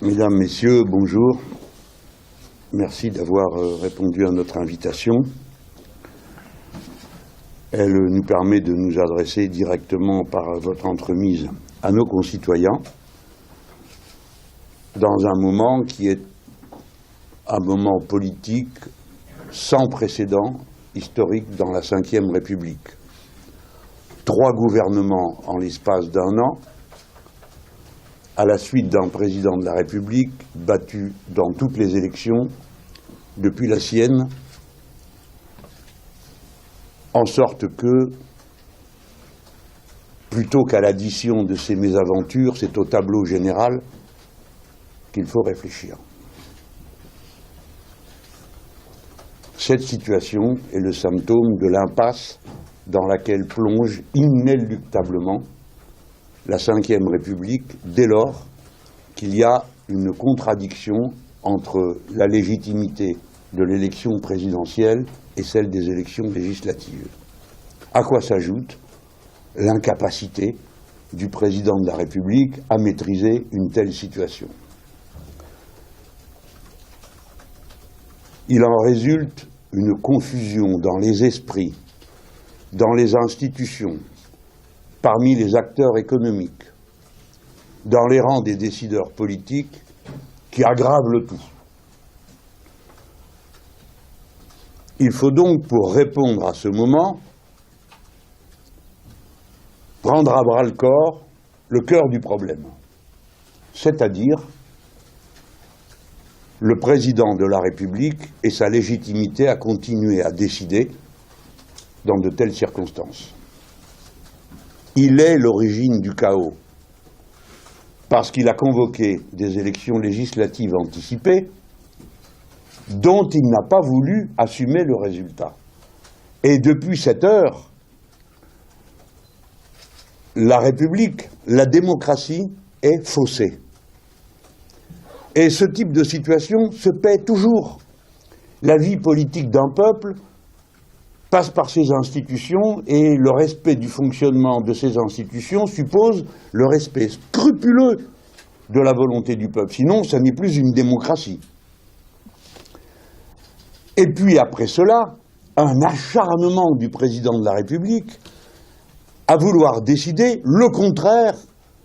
Mesdames, Messieurs, bonjour. Merci d'avoir répondu à notre invitation. Elle nous permet de nous adresser directement par votre entremise à nos concitoyens dans un moment qui est un moment politique sans précédent historique dans la Ve République. 3 gouvernements en l'espace d'1 an, à la suite d'un président de la République battu dans toutes les élections depuis la sienne, en sorte que, plutôt qu'à l'addition de ces mésaventures, c'est au tableau général qu'il faut réfléchir. Cette situation est le symptôme de l'impasse dans laquelle plonge inéluctablement la Ve République dès lors qu'il y a une contradiction entre la légitimité de l'élection présidentielle et celle des élections législatives. À quoi s'ajoute l'incapacité du président de la République à maîtriser une telle situation. Il en résulte une confusion dans les esprits, dans les institutions, parmi les acteurs économiques, dans les rangs des décideurs politiques, qui aggrave le tout. Il faut donc, pour répondre à ce moment, prendre à bras-le-corps le cœur du problème, c'est-à-dire le président de la République et sa légitimité à continuer à décider dans de telles circonstances. Il est l'origine du chaos, parce qu'il a convoqué des élections législatives anticipées dont il n'a pas voulu assumer le résultat. Et depuis cette heure, la République, la démocratie est faussée. Et ce type de situation se paie toujours. La vie politique d'un peuple passe par ses institutions et le respect du fonctionnement de ces institutions suppose le respect scrupuleux de la volonté du peuple. Sinon, ça n'est plus une démocratie. Et puis après cela, un acharnement du président de la République à vouloir décider le contraire,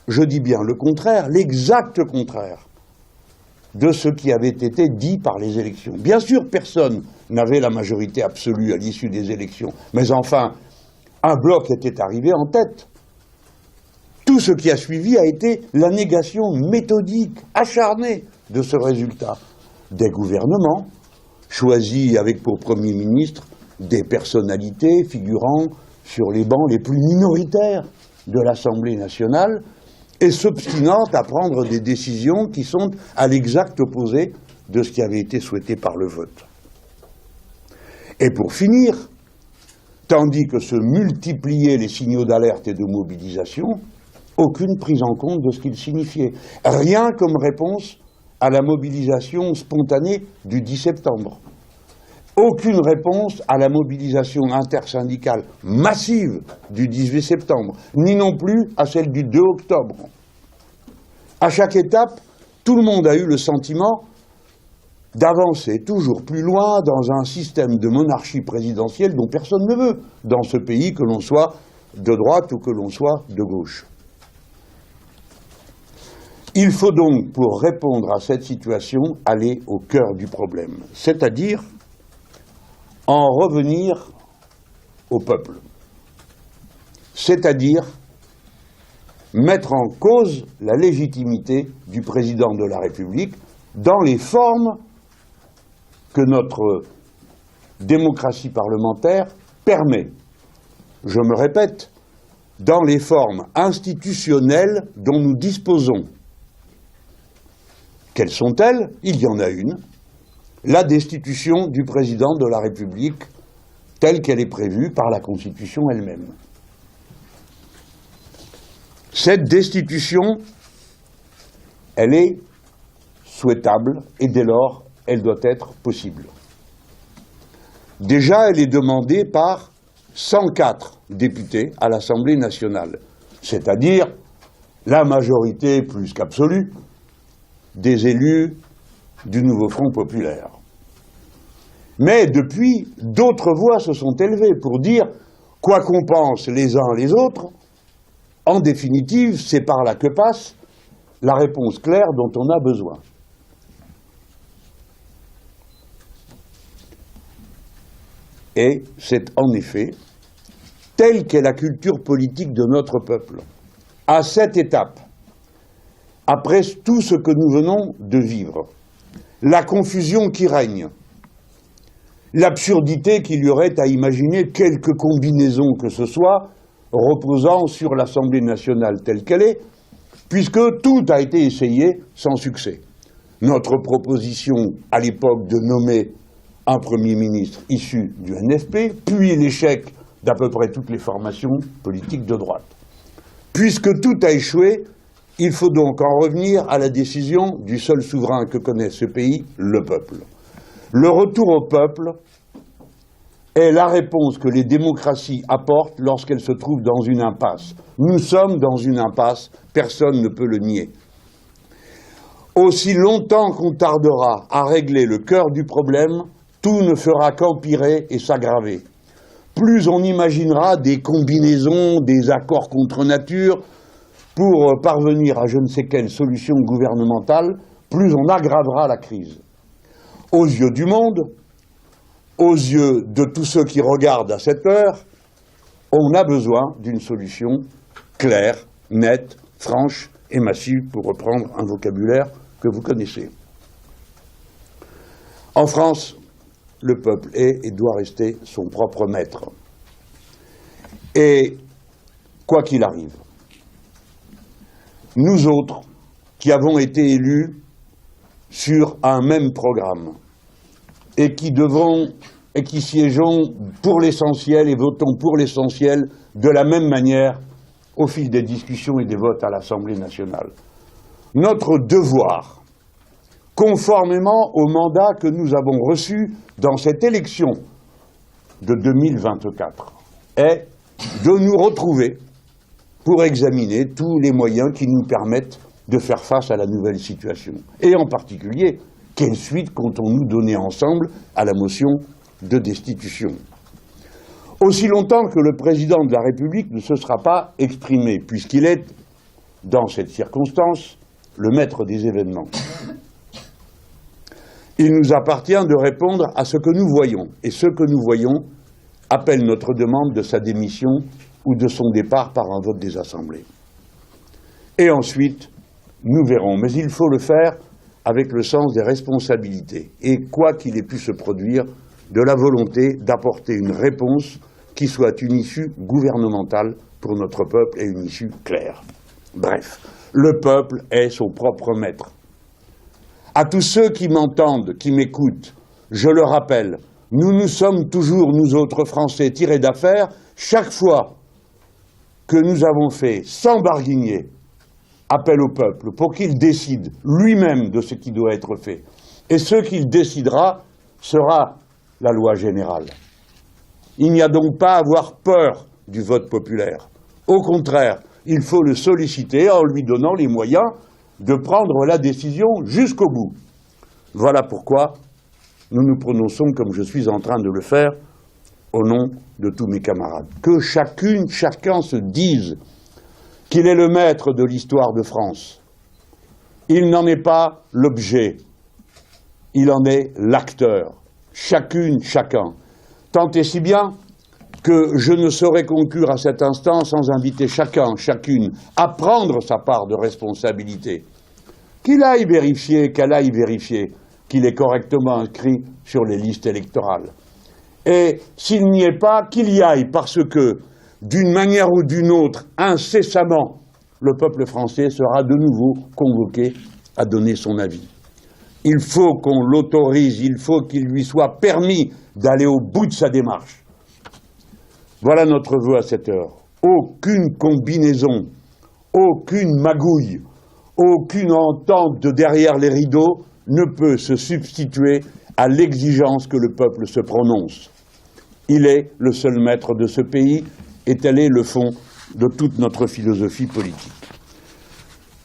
je dis bien le contraire, l'exact contraire de ce qui avait été dit par les élections. Bien sûr, personne n'avait la majorité absolue à l'issue des élections, mais enfin, un bloc était arrivé en tête. Tout ce qui a suivi a été la négation méthodique, acharnée de ce résultat. Des gouvernements choisis avec pour Premier ministre des personnalités figurant sur les bancs les plus minoritaires de l'Assemblée nationale, et s'obstinant à prendre des décisions qui sont à l'exact opposé de ce qui avait été souhaité par le vote. Et pour finir, tandis que se multipliaient les signaux d'alerte et de mobilisation, aucune prise en compte de ce qu'ils signifiaient. Rien comme réponse à la mobilisation spontanée du 10 septembre. Aucune réponse à la mobilisation intersyndicale massive du 18 septembre, ni non plus à celle du 2 octobre. À chaque étape, tout le monde a eu le sentiment d'avancer toujours plus loin dans un système de monarchie présidentielle dont personne ne veut dans ce pays, que l'on soit de droite ou que l'on soit de gauche. Il faut donc, pour répondre à cette situation, aller au cœur du problème, c'est-à-dire en revenir au peuple, c'est-à-dire mettre en cause la légitimité du président de la République dans les formes que notre démocratie parlementaire permet. Je me répète, dans les formes institutionnelles dont nous disposons. Quelles sont-elles? Il y en a une. La destitution du président de la République telle qu'elle est prévue par la Constitution elle-même. Cette destitution, elle est souhaitable et dès lors, elle doit être possible. Déjà, elle est demandée par 104 députés à l'Assemblée nationale, c'est-à-dire la majorité plus qu'absolue des élus du nouveau Front populaire. Mais depuis, d'autres voix se sont élevées pour dire, quoi qu'on pense les uns les autres, en définitive, c'est par là que passe la réponse claire dont on a besoin. Et c'est en effet, telle qu'est la culture politique de notre peuple, à cette étape, après tout ce que nous venons de vivre, la confusion qui règne, l'absurdité qu'il y aurait à imaginer quelque combinaison que ce soit reposant sur l'Assemblée nationale telle qu'elle est, puisque tout a été essayé sans succès. Notre proposition à l'époque de nommer un Premier ministre issu du NFP, puis l'échec d'à peu près toutes les formations politiques de droite. Puisque tout a échoué, il faut donc en revenir à la décision du seul souverain que connaît ce pays, le peuple. Le retour au peuple est la réponse que les démocraties apportent lorsqu'elles se trouvent dans une impasse. Nous sommes dans une impasse, personne ne peut le nier. Aussi longtemps qu'on tardera à régler le cœur du problème, tout ne fera qu'empirer et s'aggraver. Plus on imaginera des combinaisons, des accords contre nature pour parvenir à je ne sais quelle solution gouvernementale, plus on aggravera la crise. Aux yeux du monde, aux yeux de tous ceux qui regardent à cette heure, on a besoin d'une solution claire, nette, franche et massive, pour reprendre un vocabulaire que vous connaissez. En France, le peuple est et doit rester son propre maître. Et quoi qu'il arrive, nous autres, qui avons été élus sur un même programme, et qui siégeons pour l'essentiel et votons pour l'essentiel de la même manière au fil des discussions et des votes à l'Assemblée nationale. Notre devoir, conformément au mandat que nous avons reçu dans cette élection de 2024, est de nous retrouver pour examiner tous les moyens qui nous permettent de faire face à la nouvelle situation. Et en particulier, quelle suite comptons-nous donner ensemble à la motion de destitution? Aussi longtemps que le président de la République ne se sera pas exprimé, puisqu'il est, dans cette circonstance, le maître des événements. Il nous appartient de répondre à ce que nous voyons, et ce que nous voyons appelle notre demande de sa démission ou de son départ par un vote des assemblées. Et ensuite, nous verrons. Mais il faut le faire avec le sens des responsabilités, et quoi qu'il ait pu se produire, de la volonté d'apporter une réponse qui soit une issue gouvernementale pour notre peuple et une issue claire. Bref, le peuple est son propre maître. À tous ceux qui m'entendent, qui m'écoutent, je le rappelle, nous sommes toujours, nous autres Français, tirés d'affaire, chaque fois que nous avons fait, sans barguigner, appel au peuple pour qu'il décide lui-même de ce qui doit être fait. Et ce qu'il décidera sera la loi générale. Il n'y a donc pas à avoir peur du vote populaire. Au contraire, il faut le solliciter en lui donnant les moyens de prendre la décision jusqu'au bout. Voilà pourquoi nous nous prononçons comme je suis en train de le faire au nom de tous mes camarades. Que chacun se dise qu'il est le maître de l'histoire de France. Il n'en est pas l'objet, il en est l'acteur. Chacun. Tant et si bien que je ne saurais conclure à cet instant sans inviter chacune, à prendre sa part de responsabilité. Qu'elle aille vérifier qu'il est correctement inscrit sur les listes électorales. Et s'il n'y est pas, qu'il y aille, parce que, d'une manière ou d'une autre, incessamment, le peuple français sera de nouveau convoqué à donner son avis. Il faut qu'on l'autorise, il faut qu'il lui soit permis d'aller au bout de sa démarche. Voilà notre vœu à cette heure. Aucune combinaison, aucune magouille, aucune entente de derrière les rideaux ne peut se substituer à l'exigence que le peuple se prononce. Il est le seul maître de ce pays et tel est le fond de toute notre philosophie politique.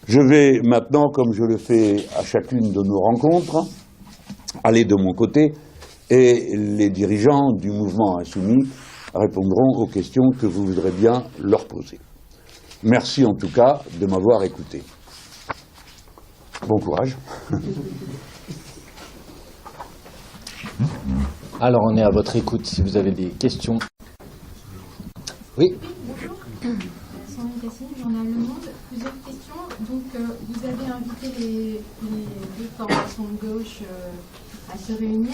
Je vais maintenant, comme je le fais à chacune de nos rencontres, aller de mon côté et les dirigeants du mouvement insoumis répondront aux questions que vous voudrez bien leur poser. Merci en tout cas de m'avoir écouté. Bon courage. Alors on est à votre écoute si vous avez des questions. Oui. Bonjour, Sandrine Cassini, Journal Le Monde. Plusieurs questions. Donc vous avez invité les deux formations de gauche à se réunir.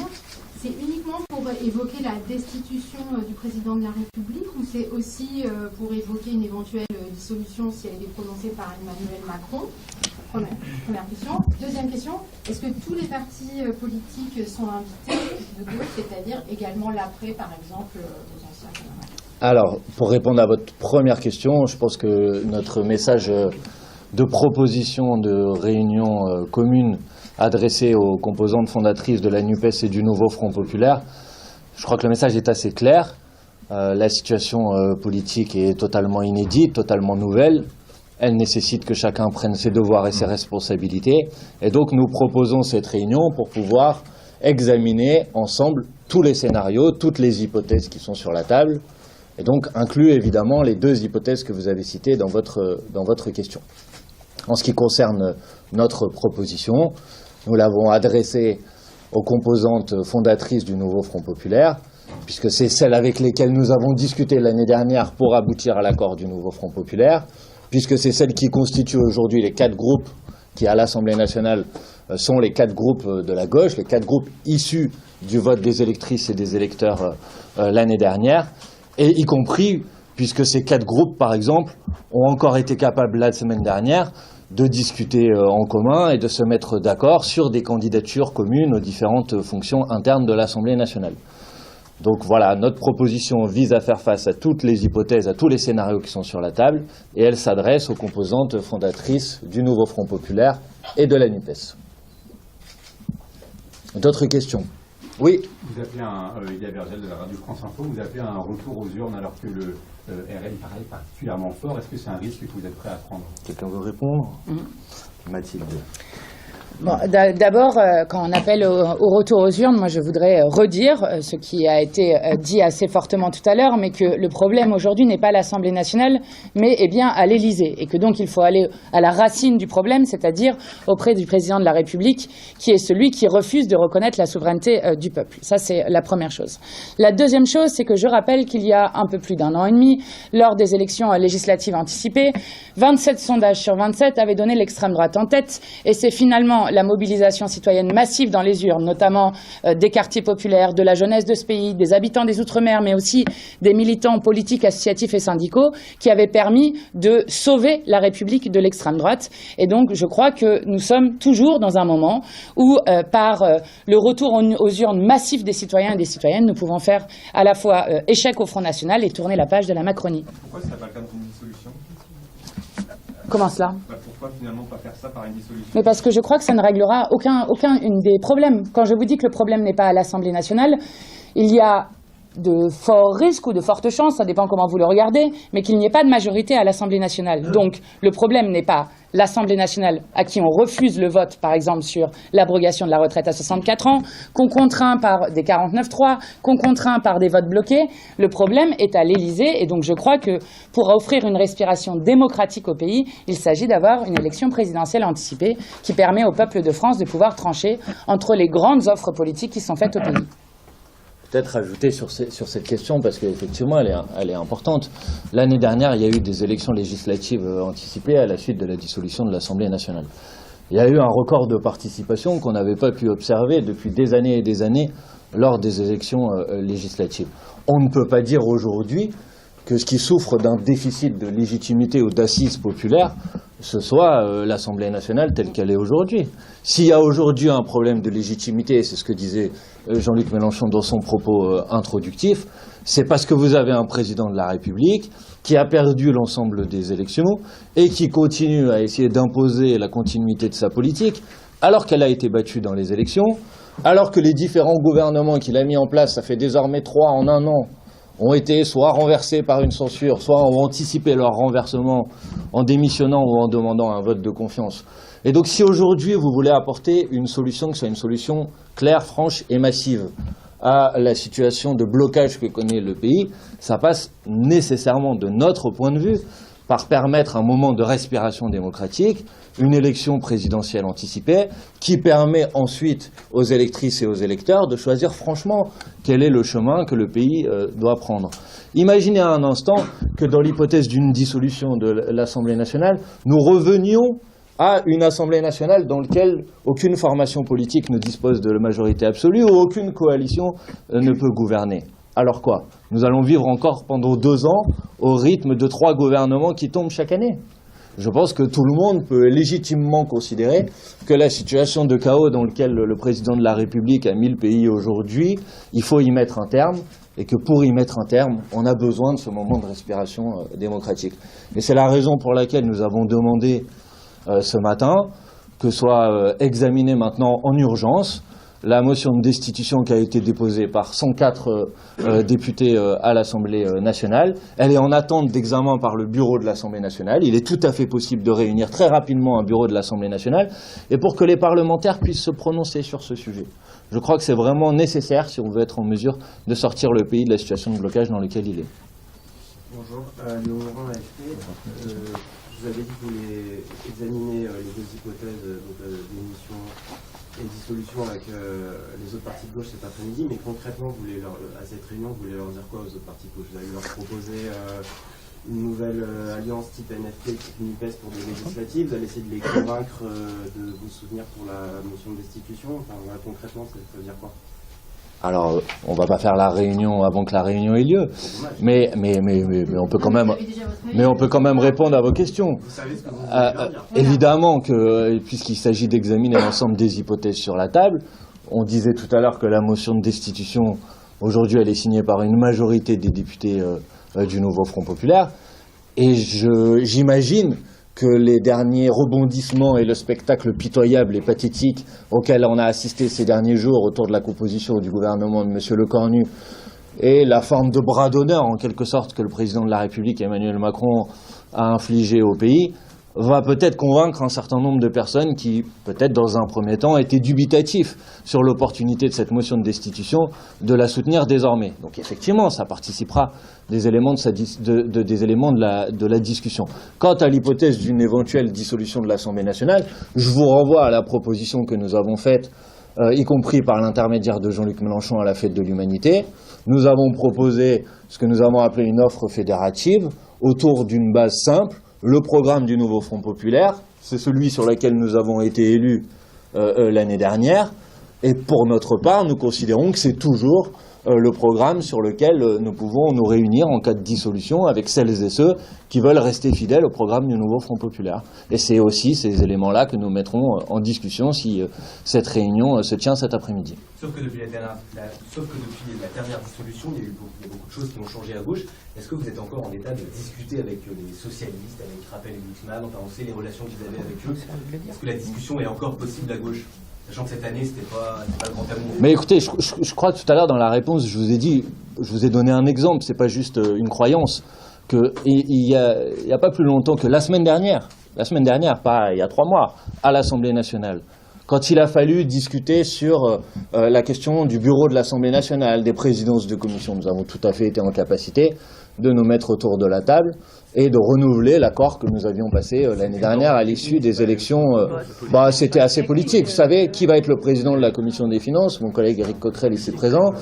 C'est uniquement pour évoquer la destitution du président de la République ou c'est aussi pour évoquer une éventuelle dissolution si elle est prononcée par Emmanuel Macron? Première question. Deuxième question, est-ce que tous les partis politiques sont invités de gauche, c'est-à-dire également l'après, par exemple, aux anciens camarades? Alors, pour répondre à votre première question, je pense que notre message de proposition de réunion commune adressé aux composantes fondatrices de la NUPES et du Nouveau Front Populaire, je crois que le message est assez clair. La situation politique est totalement inédite, totalement nouvelle. Elle nécessite que chacun prenne ses devoirs et ses responsabilités. Et donc nous proposons cette réunion pour pouvoir examiner ensemble tous les scénarios, toutes les hypothèses qui sont sur la table. Et donc inclut évidemment les deux hypothèses que vous avez citées dans votre question. En ce qui concerne notre proposition, nous l'avons adressée aux composantes fondatrices du Nouveau Front Populaire, puisque c'est celles avec lesquelles nous avons discuté l'année dernière pour aboutir à l'accord du Nouveau Front Populaire, puisque c'est celles qui constituent aujourd'hui les 4 groupes qui, à l'Assemblée nationale, sont les 4 groupes de la gauche, les 4 groupes issus du vote des électrices et des électeurs l'année dernière, et y compris, puisque ces 4 groupes, par exemple, ont encore été capables la semaine dernière de discuter en commun et de se mettre d'accord sur des candidatures communes aux différentes fonctions internes de l'Assemblée nationale. Donc voilà, notre proposition vise à faire face à toutes les hypothèses, à tous les scénarios qui sont sur la table, et elle s'adresse aux composantes fondatrices du Nouveau Front Populaire et de la NUPES. D'autres questions? Oui. Vous appelez Lydia Bergel de la radio France Info, vous appelez un retour aux urnes alors que le RN paraît particulièrement fort. Est-ce que c'est un risque que vous êtes prêt à prendre? Quelqu'un veut répondre? Mathilde. Bon, d'abord, quand on appelle au retour aux urnes, moi je voudrais redire ce qui a été dit assez fortement tout à l'heure, mais que le problème aujourd'hui n'est pas à l'Assemblée nationale, mais est bien à l'Élysée, et que donc il faut aller à la racine du problème, c'est-à-dire auprès du président de la République, qui est celui qui refuse de reconnaître la souveraineté du peuple. Ça, c'est la première chose. La deuxième chose, c'est que je rappelle qu'il y a un peu plus d'1 an et demi, lors des élections législatives anticipées, 27 sondages sur 27 avaient donné l'extrême droite en tête, et c'est finalement la mobilisation citoyenne massive dans les urnes, notamment des quartiers populaires, de la jeunesse de ce pays, des habitants des Outre-mer, mais aussi des militants politiques, associatifs et syndicaux, qui avaient permis de sauver la République de l'extrême droite. Et donc, je crois que nous sommes toujours dans un moment où, par le retour aux urnes massif des citoyens et des citoyennes, nous pouvons faire à la fois échec au Front National et tourner la page de la Macronie. Pourquoi ce n'est pas le cas d'une dissolution? Comment cela? Pourquoi finalement pas faire ça par une dissolution? Mais parce que je crois que ça ne réglera aucun des problèmes. Quand je vous dis que le problème n'est pas à l'Assemblée nationale, il y a de forts risques ou de fortes chances, ça dépend comment vous le regardez, mais qu'il n'y ait pas de majorité à l'Assemblée nationale. Donc le problème n'est pas l'Assemblée nationale à qui on refuse le vote, par exemple, sur l'abrogation de la retraite à 64 ans, qu'on contraint par des 49-3, qu'on contraint par des votes bloqués. Le problème est à l'Élysée, et donc je crois que pour offrir une respiration démocratique au pays, il s'agit d'avoir une élection présidentielle anticipée qui permet au peuple de France de pouvoir trancher entre les grandes offres politiques qui sont faites au pays. Peut-être ajouter sur cette question, parce qu'effectivement, elle est importante. L'année dernière, il y a eu des élections législatives anticipées à la suite de la dissolution de l'Assemblée nationale. Il y a eu un record de participation qu'on n'avait pas pu observer depuis des années et des années lors des élections législatives. On ne peut pas dire aujourd'hui que ce qui souffre d'un déficit de légitimité ou d'assises populaires, ce soit l'Assemblée nationale telle qu'elle est aujourd'hui. S'il y a aujourd'hui un problème de légitimité, et c'est ce que disait Jean-Luc Mélenchon dans son propos introductif, c'est parce que vous avez un président de la République qui a perdu l'ensemble des élections et qui continue à essayer d'imposer la continuité de sa politique, alors qu'elle a été battue dans les élections, alors que les différents gouvernements qu'il a mis en place, ça fait désormais 3 en 1 an, ont été soit renversés par une censure, soit ont anticipé leur renversement en démissionnant ou en demandant un vote de confiance. Et donc si aujourd'hui vous voulez apporter une solution, que ce soit une solution claire, franche et massive à la situation de blocage que connaît le pays, ça passe nécessairement, de notre point de vue, par permettre un moment de respiration démocratique, une élection présidentielle anticipée, qui permet ensuite aux électrices et aux électeurs de choisir franchement quel est le chemin que le pays doit prendre. Imaginez un instant que dans l'hypothèse d'une dissolution de l'Assemblée nationale, nous revenions à une Assemblée nationale dans laquelle aucune formation politique ne dispose de la majorité absolue ou aucune coalition ne peut gouverner. Alors quoi? Nous allons vivre encore pendant 2 ans au rythme de 3 gouvernements qui tombent chaque année. Je pense que tout le monde peut légitimement considérer que la situation de chaos dans laquelle le président de la République a mis le pays aujourd'hui, il faut y mettre un terme, et que pour y mettre un terme, on a besoin de ce moment de respiration démocratique. Et c'est la raison pour laquelle nous avons demandé ce matin que soit examinée maintenant en urgence la motion de destitution qui a été déposée par 104 députés à l'Assemblée nationale. Elle est en attente d'examen par le bureau de l'Assemblée nationale. Il est tout à fait possible de réunir très rapidement un bureau de l'Assemblée nationale et pour que les parlementaires puissent se prononcer sur ce sujet. Je crois que c'est vraiment nécessaire si on veut être en mesure de sortir le pays de la situation de blocage dans laquelle il est. Bonjour, Léon Laurent, AFP. Vous avez dit que vous voulez examiner les 2 hypothèses d'émission et dissolution avec les autres partis de gauche cet après-midi, mais concrètement, à cette réunion, vous voulez leur dire quoi aux autres partis de gauche? Vous allez leur proposer une nouvelle alliance type NFP, type NUPES pour des législatives? Vous allez essayer de les convaincre de vous soutenir pour la motion de destitution? Enfin, voilà, concrètement, ça veut dire quoi? Alors, on va pas faire la réunion avant que la réunion ait lieu, mais on peut quand même répondre à vos questions. Vous savez ce que vous voulez leur dire. Évidemment que, puisqu'il s'agit d'examiner l'ensemble des hypothèses sur la table, on disait tout à l'heure que la motion de destitution, aujourd'hui, elle est signée par une majorité des députés du nouveau Front populaire, et j'imagine que les derniers rebondissements et le spectacle pitoyable et pathétique auquel on a assisté ces derniers jours autour de la composition du gouvernement de M. Lecornu et la forme de bras d'honneur, en quelque sorte, que le président de la République, Emmanuel Macron, a infligé au pays, va peut-être convaincre un certain nombre de personnes qui, peut-être dans un premier temps, étaient dubitatifs sur l'opportunité de cette motion de destitution, de la soutenir désormais. Donc effectivement, ça participera des éléments de la discussion. Quant à l'hypothèse d'une éventuelle dissolution de l'Assemblée nationale, je vous renvoie à la proposition que nous avons faite, y compris par l'intermédiaire de Jean-Luc Mélenchon à la Fête de l'Humanité. Nous avons proposé ce que nous avons appelé une offre fédérative autour d'une base simple. Le programme du nouveau Front populaire, c'est celui sur lequel nous avons été élus l'année dernière. Et pour notre part, nous considérons que c'est toujours le programme sur lequel nous pouvons nous réunir en cas de dissolution avec celles et ceux qui veulent rester fidèles au programme du nouveau Front populaire. Et c'est aussi ces éléments-là que nous mettrons en discussion si cette réunion se tient cet après-midi. Sauf que depuis la dernière dissolution, il y a beaucoup de choses qui ont changé à gauche. Est-ce que vous êtes encore en état de discuter avec les socialistes, avec Rappel et Glucksmann, enfin on sait les relations que vous avez avec eux? Est-ce que la discussion est encore possible à gauche? Sachant que cette année, c'était pas le grand amour. Mais écoutez, je crois que tout à l'heure dans la réponse, je vous ai donné un exemple, c'est pas juste une croyance. Il y a pas plus longtemps que la semaine dernière, pas il y a 3 mois, à l'Assemblée nationale, quand il a fallu discuter sur la question du bureau de l'Assemblée nationale, des présidences de commission, nous avons tout à fait été en capacité de nous mettre autour de la table et de renouveler l'accord que nous avions passé l'année dernière à l'issue des élections. C'était assez politique. Vous savez, qui va être le président de la Commission des Finances? Mon collègue Éric Coquerel ici présent.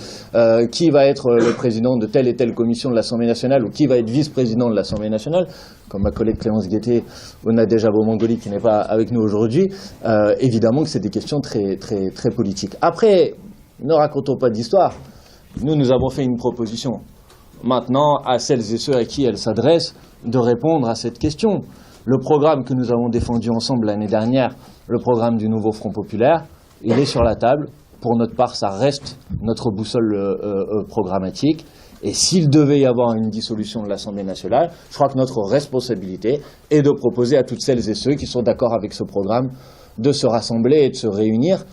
Qui va être le président de telle et telle commission de l'Assemblée nationale ou qui va être vice-président de l'Assemblée nationale? Comme ma collègue Clémence Guettet ou Nadège Abou-Mangoli qui n'est pas avec nous aujourd'hui. Évidemment que c'est des questions très, très, très politiques. Après, ne racontons pas d'histoire. Nous avons fait une proposition. Maintenant, à celles et ceux à qui elle s'adresse, de répondre à cette question. Le programme que nous avons défendu ensemble l'année dernière, le programme du nouveau Front populaire, il est sur la table. Pour notre part, ça reste notre boussole programmatique. Et s'il devait y avoir une dissolution de l'Assemblée nationale, je crois que notre responsabilité est de proposer à toutes celles et ceux qui sont d'accord avec ce programme de se rassembler et de se réunir.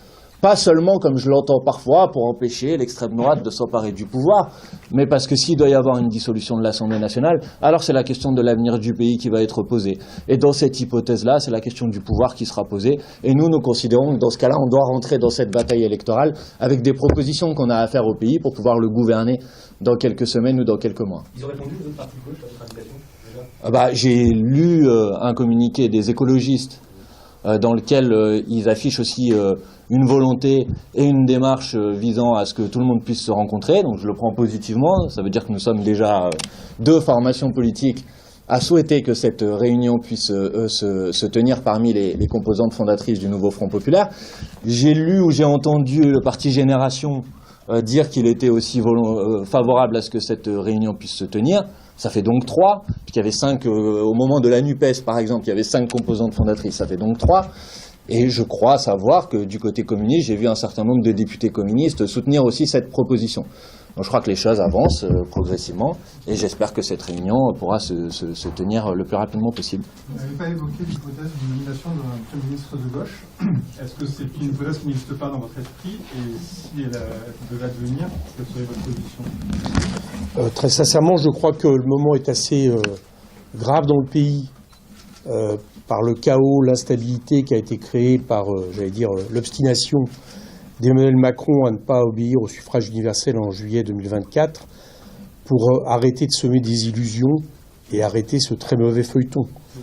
pas seulement, comme je l'entends parfois, pour empêcher l'extrême droite de s'emparer du pouvoir, mais parce que s'il doit y avoir une dissolution de l'Assemblée nationale, alors c'est la question de l'avenir du pays qui va être posée. Et dans cette hypothèse-là, c'est la question du pouvoir qui sera posée. Et nous considérons que dans ce cas-là, on doit rentrer dans cette bataille électorale avec des propositions qu'on a à faire au pays pour pouvoir le gouverner dans quelques semaines ou dans quelques mois. Ils ont répondu aux autres partis de gauche à votre invitation déjà? J'ai lu un communiqué des écologistes dans lequel ils affichent aussi une volonté et une démarche visant à ce que tout le monde puisse se rencontrer. Donc je le prends positivement. Ça veut dire que nous sommes déjà 2 formations politiques à souhaiter que cette réunion puisse se tenir parmi les composantes fondatrices du nouveau Front populaire. J'ai lu ou j'ai entendu le parti Génération dire qu'il était aussi favorable à ce que cette réunion puisse se tenir. Ça fait donc 3, puisqu'il y avait 5, au moment de la NUPES par exemple, il y avait 5 composantes fondatrices, ça fait donc 3. Et je crois savoir que du côté communiste, j'ai vu un certain nombre de députés communistes soutenir aussi cette proposition. Donc je crois que les choses avancent progressivement, et j'espère que cette réunion pourra se tenir le plus rapidement possible. Vous n'avez pas évoqué l'hypothèse d'une nomination d'un Premier ministre de gauche. Est-ce que c'est une hypothèse qui n'existe pas dans votre esprit? Et si elle devait advenir, quelle serait votre position? Très sincèrement, je crois que le moment est assez grave dans le pays par le chaos, l'instabilité qui a été créée par, l'obstination d'Emmanuel Macron à ne pas obéir au suffrage universel en juillet 2024 pour arrêter de semer des illusions et arrêter ce très mauvais feuilleton. Il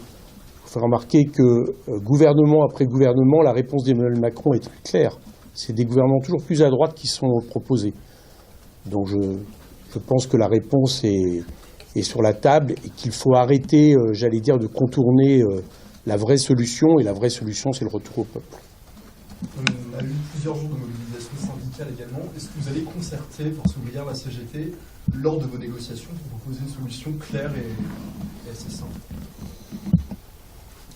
faut faire remarquer que gouvernement après gouvernement, la réponse d'Emmanuel Macron est très claire. C'est des gouvernements toujours plus à droite qui sont proposés. Donc je pense que la réponse est sur la table et qu'il faut arrêter, de contourner la vraie solution. Et la vraie solution, c'est le retour au peuple. On a eu plusieurs jours de mobilisation syndicale également. Est-ce que vous allez concerter Force ouvrière, la CGT, lors de vos négociations pour proposer une solution claire et assez simple?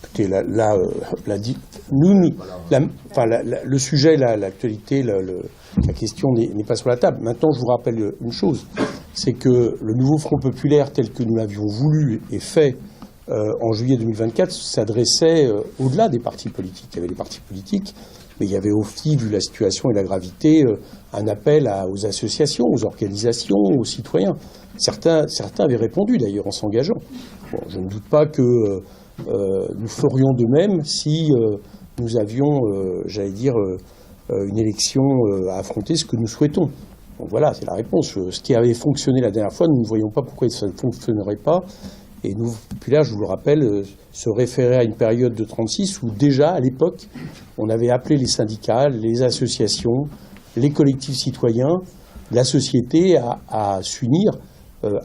Écoutez, le sujet, l'actualité, la question n'est pas sur la table. Maintenant, je vous rappelle une chose, c'est que le nouveau Front populaire tel que nous l'avions voulu et fait en juillet 2024 s'adressait au-delà des partis politiques. Il y avait les partis politiques, mais il y avait aussi, vu la situation et la gravité, un appel aux associations, aux organisations, aux citoyens. Certains avaient répondu d'ailleurs en s'engageant. Bon, je ne doute pas que nous ferions de même si nous avions, une élection à affronter, ce que nous souhaitons. Donc voilà, c'est la réponse. Ce qui avait fonctionné la dernière fois, nous ne voyons pas pourquoi ça ne fonctionnerait pas. Et nous, populaires, je vous le rappelle, se référait à une période de 36 où déjà, à l'époque, on avait appelé les syndicats, les associations, les collectifs citoyens, la société à s'unir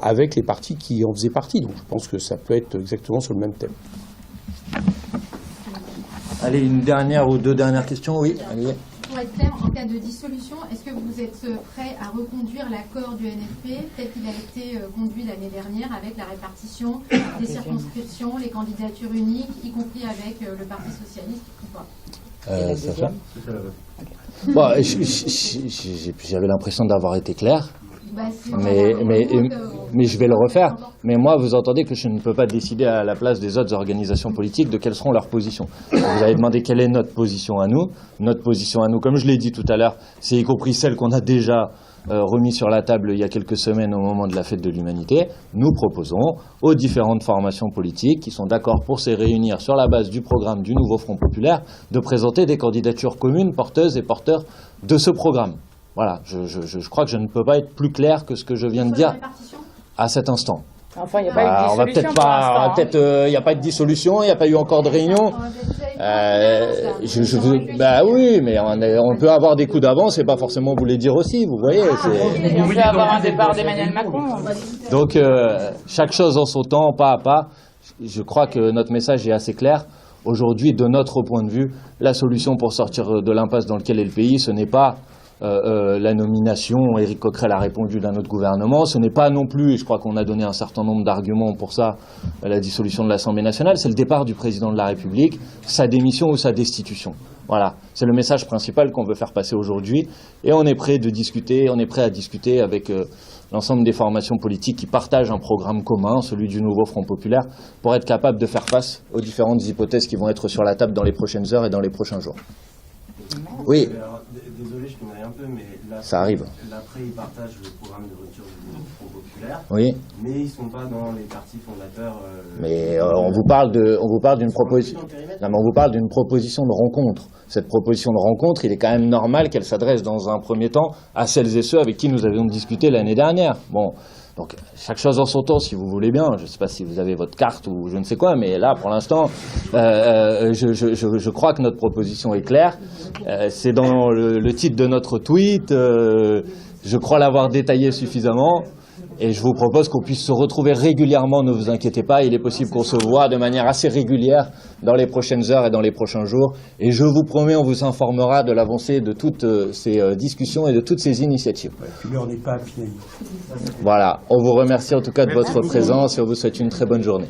avec les partis qui en faisaient partie. Donc je pense que ça peut être exactement sur le même thème. Allez, une dernière ou 2 dernières questions, oui. Allez. Pour être clair, en cas de dissolution, est-ce que vous êtes prêt à reconduire l'accord du NFP tel qu'il a été conduit l'année dernière avec la répartition des circonscriptions, les candidatures uniques, y compris avec le Parti socialiste ou pas? Sacha ? Bon, j'avais l'impression d'avoir été clair. Mais je vais le refaire. Mais moi, vous entendez que je ne peux pas décider à la place des autres organisations politiques de quelles seront leurs positions. Vous avez demandé quelle est notre position à nous. Notre position à nous, comme je l'ai dit tout à l'heure, c'est y compris celle qu'on a déjà remis sur la table il y a quelques semaines au moment de la fête de l'humanité. Nous proposons aux différentes formations politiques qui sont d'accord pour se réunir sur la base du programme du nouveau Front populaire de présenter des candidatures communes porteuses et porteurs de ce programme. Voilà, je crois que je ne peux pas être plus clair que ce que je viens de dire à cet instant. Enfin, il n'y a pas eu de dissolution. Il n'y a pas eu de dissolution, il n'y a pas eu encore de réunion. Oui, mais on peut avoir des coups d'avance et pas forcément vous les dire aussi, vous voyez. On peut avoir un départ d'Emmanuel Macron. Donc, chaque chose en son temps, pas à pas. Je crois que notre message est assez clair. Aujourd'hui, de notre point de vue, la solution pour sortir de l'impasse dans laquelle est le pays, ce n'est pas la nomination, Éric Coquerel a répondu d'un autre gouvernement, ce n'est pas non plus, et je crois qu'on a donné un certain nombre d'arguments pour ça, la dissolution de l'Assemblée nationale, c'est le départ du président de la République, sa démission ou sa destitution. Voilà, c'est le message principal qu'on veut faire passer aujourd'hui, et on est prêt à discuter avec l'ensemble des formations politiques qui partagent un programme commun, celui du nouveau Front populaire, pour être capable de faire face aux différentes hypothèses qui vont être sur la table dans les prochaines heures et dans les prochains jours. Oui. Des peu, mais Ça arrive. L'après, ils partagent le programme de rupture du Front populaire. Oui. Mais ils ne sont pas dans les partis fondateurs. Mais on vous parle d'une proposition. Non, mais on vous parle d'une proposition de rencontre. Cette proposition de rencontre, il est quand même normal qu'elle s'adresse dans un premier temps à celles et ceux avec qui nous avions discuté l'année dernière. Bon. Donc, chaque chose en son temps, si vous voulez bien. Je ne sais pas si vous avez votre carte ou je ne sais quoi, mais là, pour l'instant, je crois que notre proposition est claire. C'est dans le titre de notre tweet. Je crois l'avoir détaillé suffisamment. Et je vous propose qu'on puisse se retrouver régulièrement, ne vous inquiétez pas. Il est possible qu'on se voit de manière assez régulière dans les prochaines heures et dans les prochains jours. Et je vous promets, on vous informera de l'avancée de toutes ces discussions et de toutes ces initiatives. L'heure n'est pas finie. Voilà, on vous remercie en tout cas de votre présence et on vous souhaite une très bonne journée.